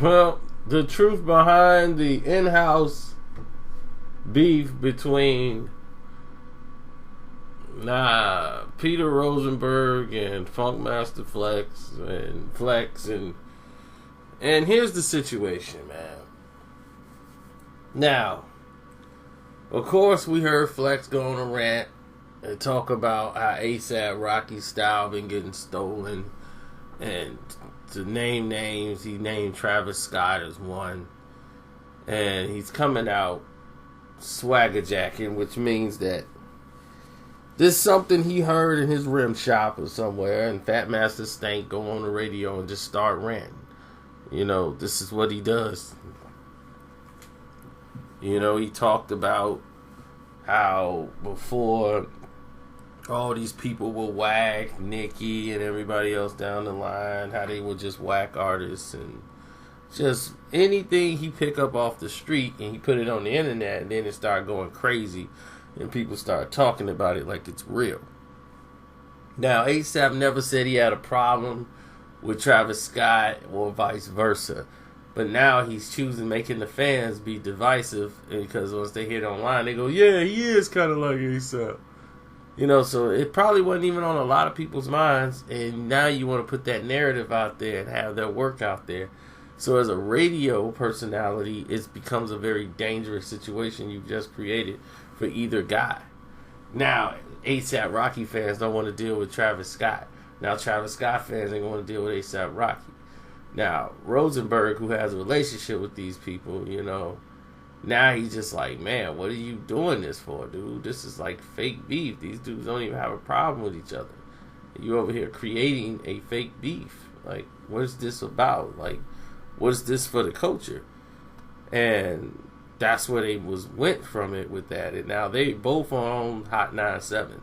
Well, the truth behind the in-house beef between Peter Rosenberg and Funkmaster Flex and here's the situation, man. Now, of course, we heard Flex go on a rant and talk about how ASAP Rocky's style been getting stolen, and to name names, he named Travis Scott as one, and he's coming out swagger jacking, which means that this is something he heard in his rim shop or somewhere, and Fat Master Stank go on the radio and just start ranting. You know, this is what he does. You know, he talked about how before all these people will whack Nicki and everybody else down the line, how they would just whack artists and just anything he pick up off the street, and he put it on the internet, and then it started going crazy and people start talking about it like it's real. Now, ASAP never said he had a problem with Travis Scott or vice versa, but now he's choosing making the fans be divisive, because once they hear it online, they go, yeah, he is kind of like ASAP. You know, so it probably wasn't even on a lot of people's minds, and now you want to put that narrative out there and have their work out there. So as a radio personality, it becomes a very dangerous situation you've just created for either guy. Now, ASAP Rocky fans don't want to deal with Travis Scott. Now, Travis Scott fans ain't going to deal with ASAP Rocky. Now, Rosenberg, who has a relationship with these people, you know, now he's just like, man, what are you doing this for, dude? This is like fake beef. These dudes don't even have a problem with each other. You over here creating a fake beef. Like, what is this about? Like, what is this for the culture? And that's where they went from it with that. And now they both are on Hot 97.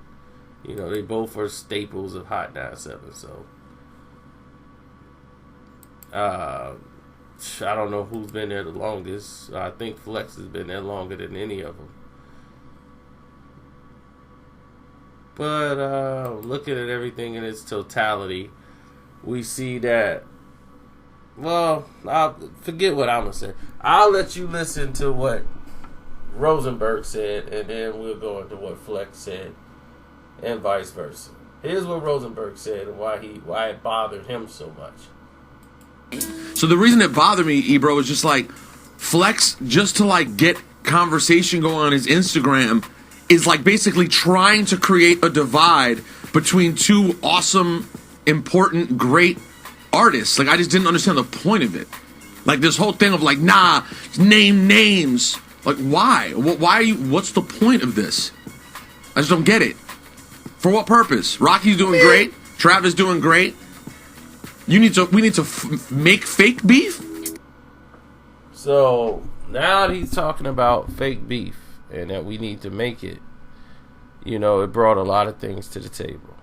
You know, they both are staples of Hot 97. So, I don't know who's been there the longest. I think Flex has been there longer than any of them. But looking at everything in its totality, we see that, well, I'll forget what I'm going to say. I'll let you listen to what Rosenberg said, and then we'll go into what Flex said, and vice versa. Here's what Rosenberg said and why it bothered him so much. So the reason it bothered me, Ebro, is just like Flex, just to like get conversation going on his Instagram, is like basically trying to create a divide between two awesome, important, great artists. Like, I just didn't understand the point of it. Like, this whole thing of like, nah, name names. Like, why? Why are you? What's the point of this? I just don't get it. For what purpose? Rocky's doing great. Travis doing great. We need to make fake beef? So now that he's talking about fake beef and that we need to make it, you know, it brought a lot of things to the table.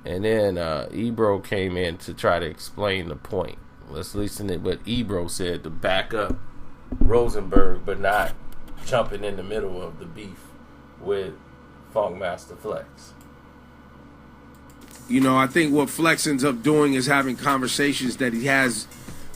And then Ebro came in to try to explain the point. Let's listen to what Ebro said to back up Rosenberg, but not jumping in the middle of the beef with Funkmaster Flex. You know, I think what Flex ends up doing is having conversations that he has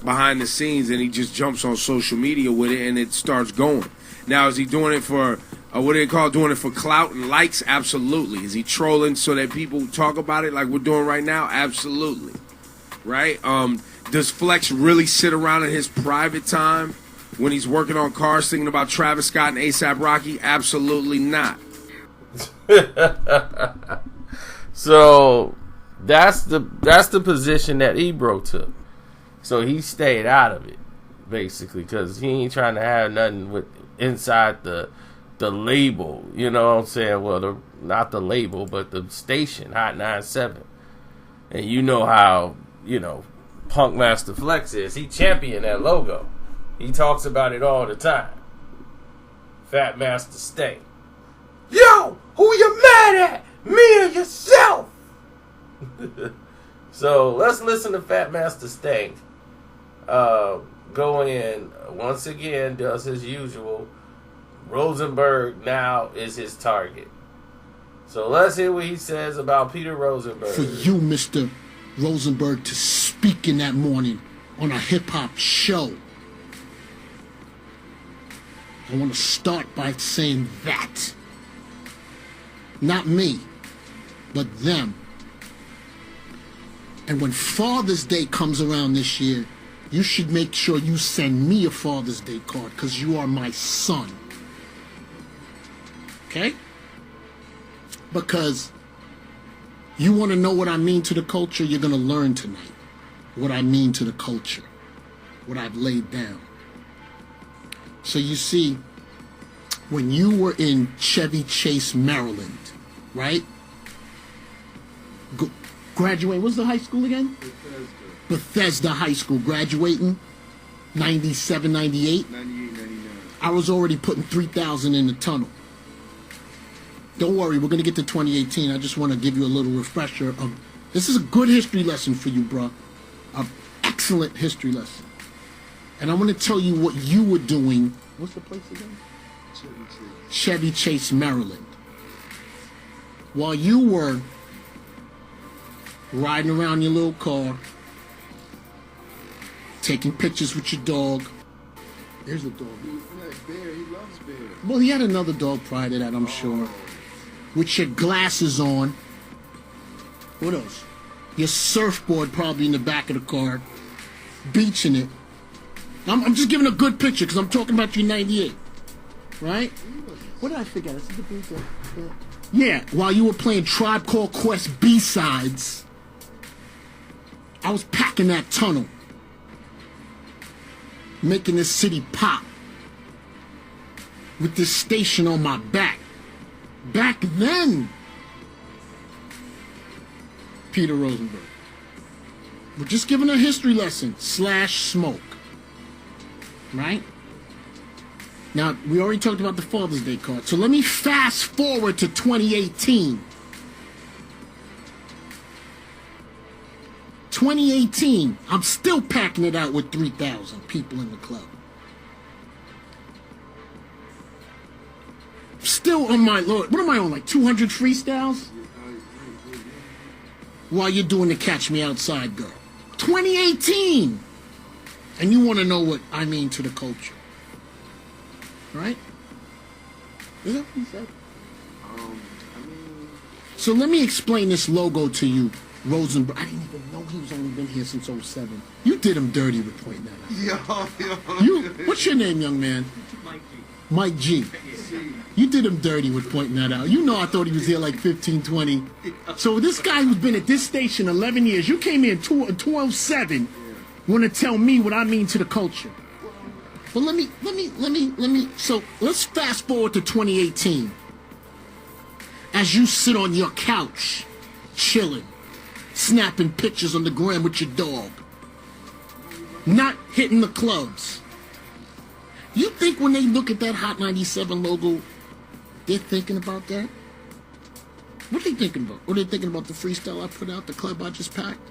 behind the scenes, and he just jumps on social media with it, and it starts going. Now, is he doing it for, what do they call doing it for clout and likes? Absolutely. Is he trolling so that people talk about it like we're doing right now? Absolutely. Right? Does Flex really sit around in his private time when he's working on cars thinking about Travis Scott and A$AP Rocky? Absolutely not. So that's the position that Ebro took. So he stayed out of it, basically, because he ain't trying to have nothing with inside the label. You know what I'm saying? Well, not the label, but the station, Hot 97. And you know how, you know, Punkmaster Flex is. He championed that logo. He talks about it all the time. Fat Master Stank. Yo, who you mad at? Me or yourself? So let's listen to Fat Master Stank go in once again, does his usual. Rosenberg now is his target. So let's hear what he says about Peter Rosenberg. For you, Mr. Rosenberg, to speak in that morning on a hip-hop show. I want to start by saying that. Not me, but them. And when Father's Day comes around this year, you should make sure you send me a Father's Day card, because you are my son. Okay? Because you want to know what I mean to the culture, you're going to learn tonight what I mean to the culture, what I've laid down. So you see, when you were in Chevy Chase, Maryland, right? Graduate, what's the high school again? Bethesda High School, graduating 97, 98? 98, 99. I was already putting 3,000 in the tunnel. Don't worry, we're going to get to 2018. I just want to give you a little refresher of, this is a good history lesson for you, bro. An excellent history lesson. And I want to tell you what you were doing. What's the place again? Chevy Chase, Maryland. While you were riding around your little car, taking pictures with your dog. There's the dog. Bear, he loves bear. Well, he had another dog prior to that, I'm sure. With your glasses on. What else? Your surfboard probably in the back of the car. Beaching it. I'm just giving a good picture because I'm talking about you in 98. Right? What did I forget? Yeah, while you were playing Tribe Called Quest B-sides, I was packing that tunnel. Making this city pop. With this station on my back. Back then, Peter Rosenberg. We're just giving a history lesson / smoke. Right? Now, we already talked about the Father's Day card. So let me fast forward to 2018. 2018, I'm still packing it out with 3,000 people in the club. Still on my, Lord, what am I on, like 200 freestyles? While you're doing the Catch Me Outside girl. 2018! And you want to know what I mean to the culture. Right? Is that what he said? So let me explain this logo to you, Rosenberg. I didn't even know he's only been here since 07. You did him dirty with pointing that out. Yo. What's your name, young man? Mike G. You did him dirty with pointing that out. You know I thought he was here like 15, 20. So this guy who's been at this station 11 years, you came here in 2007, want to tell me what I mean to the culture. But let me, so let's fast forward to 2018. As you sit on your couch, chilling, snapping pictures on the gram with your dog, not hitting the clubs. You think when they look at that Hot 97 logo, they're thinking about that? What are they thinking about? Are they thinking about the freestyle I put out, the club I just packed?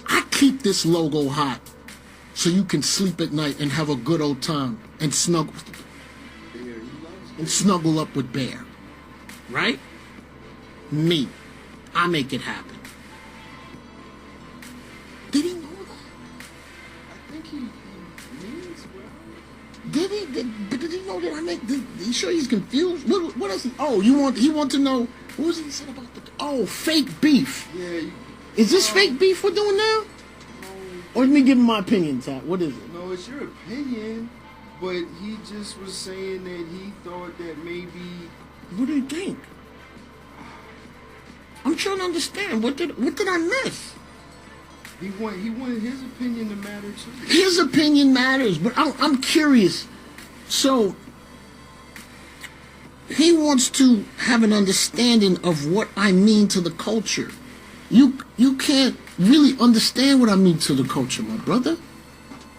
I keep this logo hot so you can sleep at night and have a good old time and snuggle up with Bear. Right? Me. I make it happen. Did he know that? I think he means well. Did he know that I make? You sure he's confused? What else? He want to know. What was he said about the? Fake beef. Yeah. Is this fake beef we're doing now? No. Or me giving my opinion, Tat? What is it? No, it's your opinion, but he just was saying that he thought that maybe. What do you think? I'm trying to understand. What did I miss? He wanted his opinion to matter too. His opinion matters, but I'm curious. So he wants to have an understanding of what I mean to the culture. You can't really understand what I mean to the culture, my brother.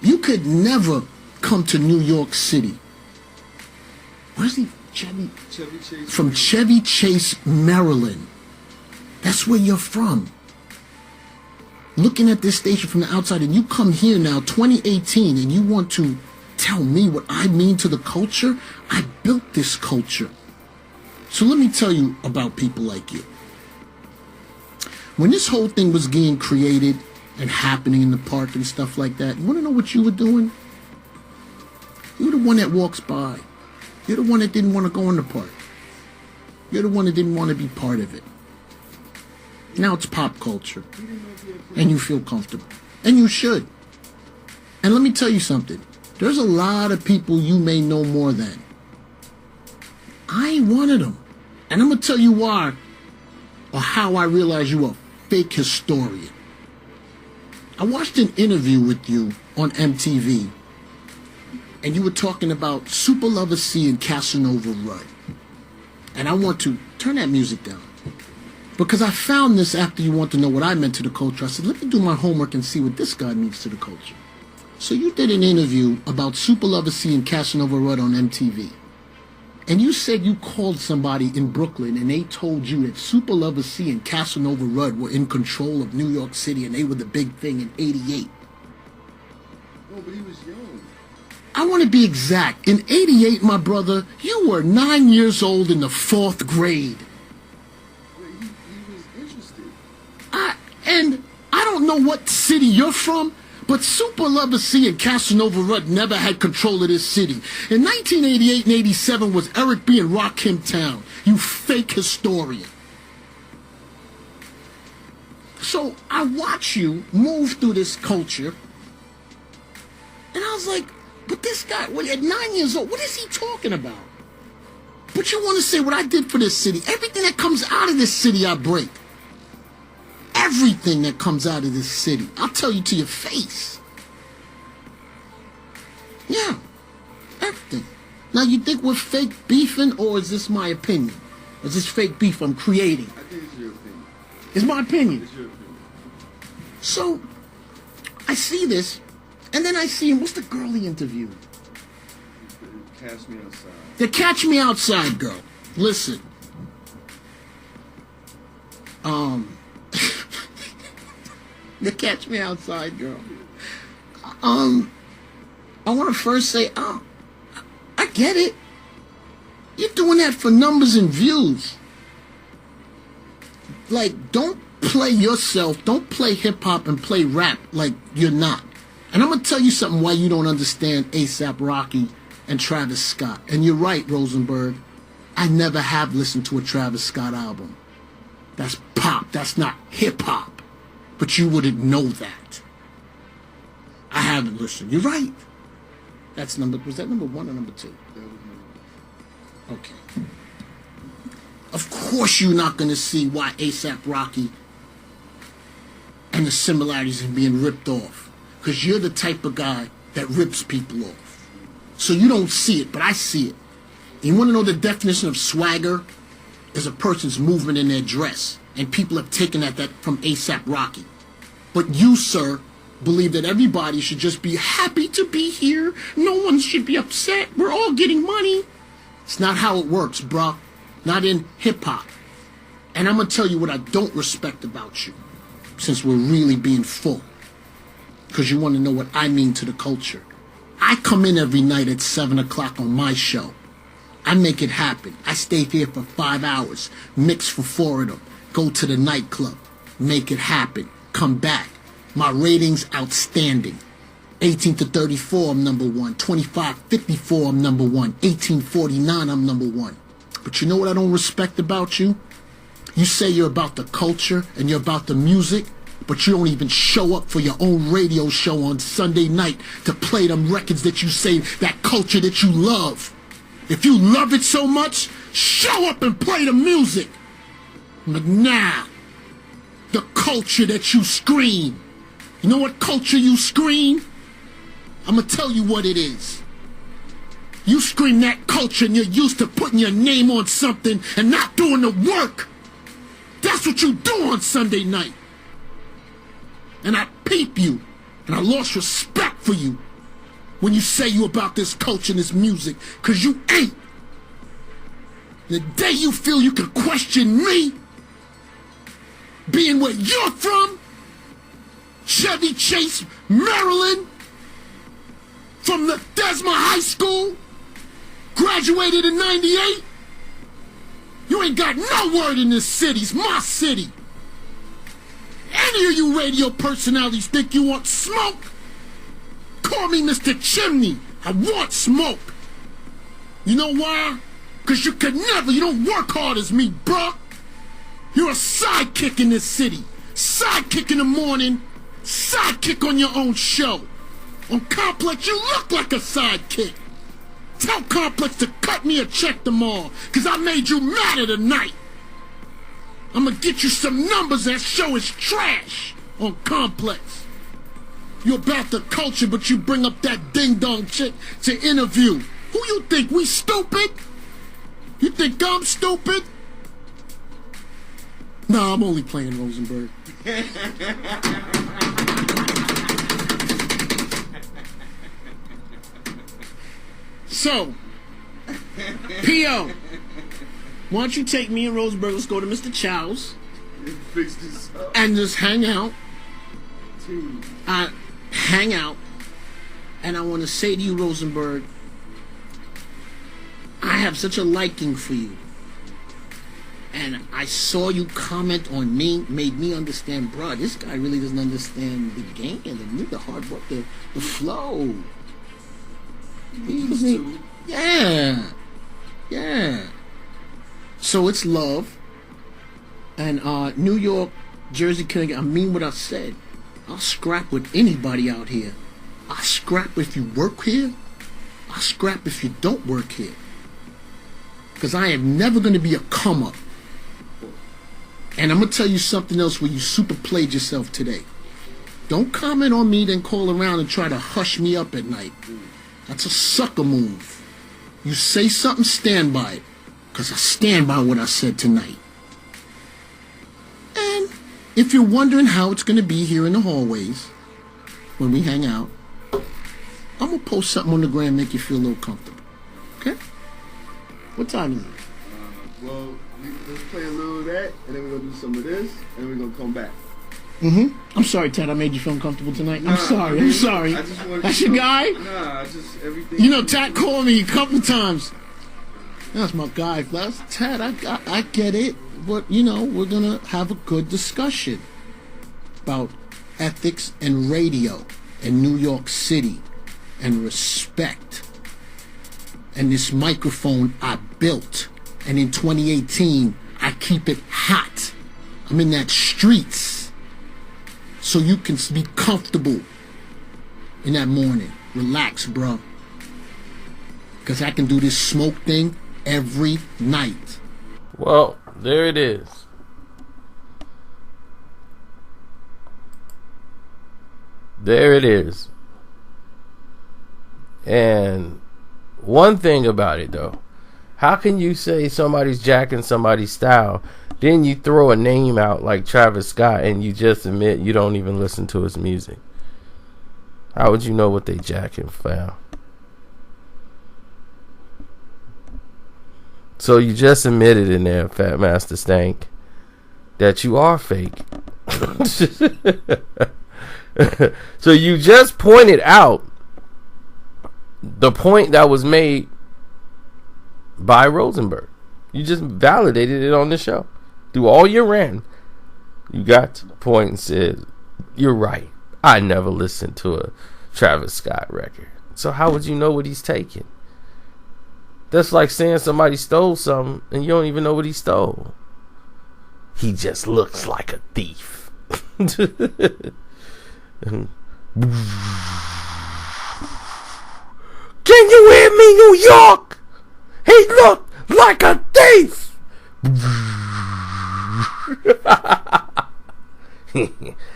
You could never come to New York City. Where's he? Chevy Chase. From Chevy Chase, Maryland. That's where you're from. Looking at this station from the outside, and you come here now, 2018, and you want to tell me what I mean to the culture? I built this culture. So let me tell you about people like you. When this whole thing was getting created, and happening in the park and stuff like that, you want to know what you were doing? You're the one that walks by. You're the one that didn't want to go in the park. You're the one that didn't want to be part of it. Now it's pop culture. And you feel comfortable. And you should. And let me tell you something. There's a lot of people you may know more than. I ain't one of them. And I'm going to tell you why, or how I realize you a fake historian. I watched an interview with you on MTV, and you were talking about Super Lover C and Casanova Rudd. And I want to turn that music down. Because I found this after you want to know what I meant to the culture. I said, let me do my homework and see what this guy means to the culture. So you did an interview about Super Lover C and Casanova Rudd on MTV. And you said you called somebody in Brooklyn and they told you that Super Lover C and Casanova Rudd were in control of New York City and they were the big thing in '88. No, but he was young. I want to be exact. In '88, my brother, you were 9 years old in the 4th grade. He was interested. And I don't know what city you're from, but Super Lover C and Casanova Rudd never had control of this city. In 1988 and 87 was Eric B. and Rakim Town. You fake historian. So I watch you move through this culture, and I was like, but this guy, at 9 years old, what is he talking about? But you want to say what I did for this city. Everything that comes out of this city, I break. Everything that comes out of this city, I'll tell you to your face. Yeah, everything. Now you think we're fake beefing, or is this my opinion? Or is this fake beef I'm creating? I think it's your opinion. It's my opinion. It's your opinion. So, I see this, and then I see him. What's the girl he interviewed? Catch Me Outside. The Catch Me Outside girl. Listen. The Catch Me Outside girl. I want to first say, I get it. You're doing that for numbers and views. Like, don't play yourself. Don't play hip-hop and play rap like you're not. And I'm going to tell you something why you don't understand A$AP Rocky and Travis Scott. And you're right, Rosenberg. I never have listened to a Travis Scott album. That's pop. That's not hip-hop. But you wouldn't know that. I haven't listened. You're right. Was that number 1 or number 2? Okay. Of course you're not going to see why A$AP Rocky and the similarities in being ripped off. Because you're the type of guy that rips people off. So you don't see it, but I see it. You want to know the definition of swagger? Is a person's movement in their dress. And people have taken that from A$AP Rocky. But you, sir, believe that everybody should just be happy to be here. No one should be upset. We're all getting money. It's not how it works, bruh. Not in hip-hop. And I'm going to tell you what I don't respect about you, since we're really being full. Because you want to know what I mean to the culture. I come in every night at 7 o'clock on my show. I make it happen. I stay here for 5 hours, mix for 4 of them, go to the nightclub, make it happen, come back. My ratings outstanding. 18 to 34, I'm number 1. 25-54, I'm number 1. 18-49, I'm number 1. But you know what I don't respect about you? You say you're about the culture and you're about the music, but you don't even show up for your own radio show on Sunday night to play them records that you say, that culture that you love. If you love it so much, show up and play the music. But now, the culture that you scream. You know what culture you scream? I'm going to tell you what it is. You scream that culture and you're used to putting your name on something and not doing the work. That's what you do on Sunday night. And I peep you, and I lost respect for you when you say you about this culture and this music, because you ain't. The day you feel you can question me, being where you're from, Chevy Chase, Maryland, from the Desma High School, graduated in 98, you ain't got no word in this city. It's my city. any of you radio personalities think you want smoke, call me Mr. Chimney. I want smoke. You know why? Because you don't work hard as me, bruh. You're a sidekick in this city. Sidekick in the morning, sidekick on your own show. On Complex, you look like a sidekick. Tell Complex to cut me a check tomorrow, because I made you madder tonight. I'm going to get you some numbers. That show is trash on Complex. You're about the culture, but you bring up that ding-dong chick to interview. Who you think, we stupid? You think I'm stupid? Nah, I'm only playing Rosenberg. So, P.O., why don't you take me and Rosenberg, let's go to Mr. Chow's and just hang out. Hang out. And I want to say to you, Rosenberg, I have such a liking for you. And I saw you comment on me, made me understand, bro, this guy really doesn't understand the game, the hard work, the flow. Yeah. So it's love. And New York, Jersey, Connecticut, I mean what I said. I'll scrap with anybody out here. I'll scrap if you work here. I'll scrap if you don't work here. Because I am never going to be a come-up. And I'm going to tell you something else where you super played yourself today. Don't comment on me, then call around and try to hush me up at night. That's a sucker move. You say something, stand by it. Because I stand by what I said tonight. And if you're wondering how it's going to be here in the hallways, when we hang out, I'm going to post something on the gram, make you feel a little comfortable. Okay? What time is it? Well, let's play a little of that, and then we're going to do some of this, and then we're going to come back. I'm sorry, Ted, I made you feel uncomfortable tonight. I'm sorry. I just wanted That's your guy? Nah, just everything. You know, Ted called me a couple of times. That's my guy. That's Ted, I get it. But, you know, we're going to have a good discussion about ethics and radio in New York City and respect. And this microphone I built. And in 2018, I keep it hot. I'm in that streets. So you can be comfortable in that morning. Relax, bro. Because I can do this smoke thing every night. Well, there it is. There it is. And one thing about it, though. How can you say somebody's jacking somebody's style, then you throw a name out like Travis Scott and you just admit you don't even listen to his music? How would you know what they jacking for? So you just admitted in there, Fat Master Stank, that you are fake. So you just pointed out the point that was made by Rosenberg. You just validated it on the show. Through all your rant, you got to the point and said, you're right. I never listened to a Travis Scott record. So how would you know what he's taking? That's like saying somebody stole something and you don't even know what he stole. He just looks like a thief. Can you hear me, New York? He looked like a thief.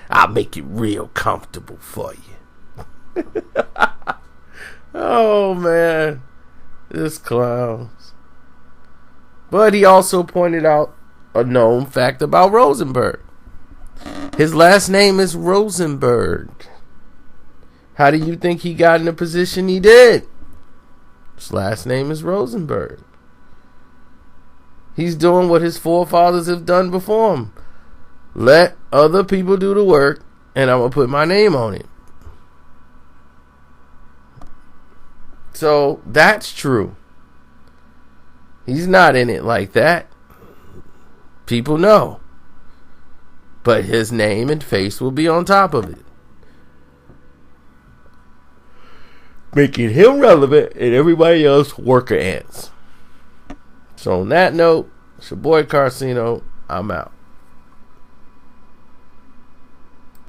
I'll make it real comfortable for you. Oh, man. This clowns. But he also pointed out a known fact about Rosenberg. His last name is Rosenberg. How do you think he got in the position he did? His last name is Rosenberg. He's doing what his forefathers have done before him. Let other people do the work, and I'm going to put my name on it. So that's true. He's not in it like that. People know. but his name and face will be on top of it, making him relevant and everybody else worker ants. So on that note, it's your boy Carcino. I'm out.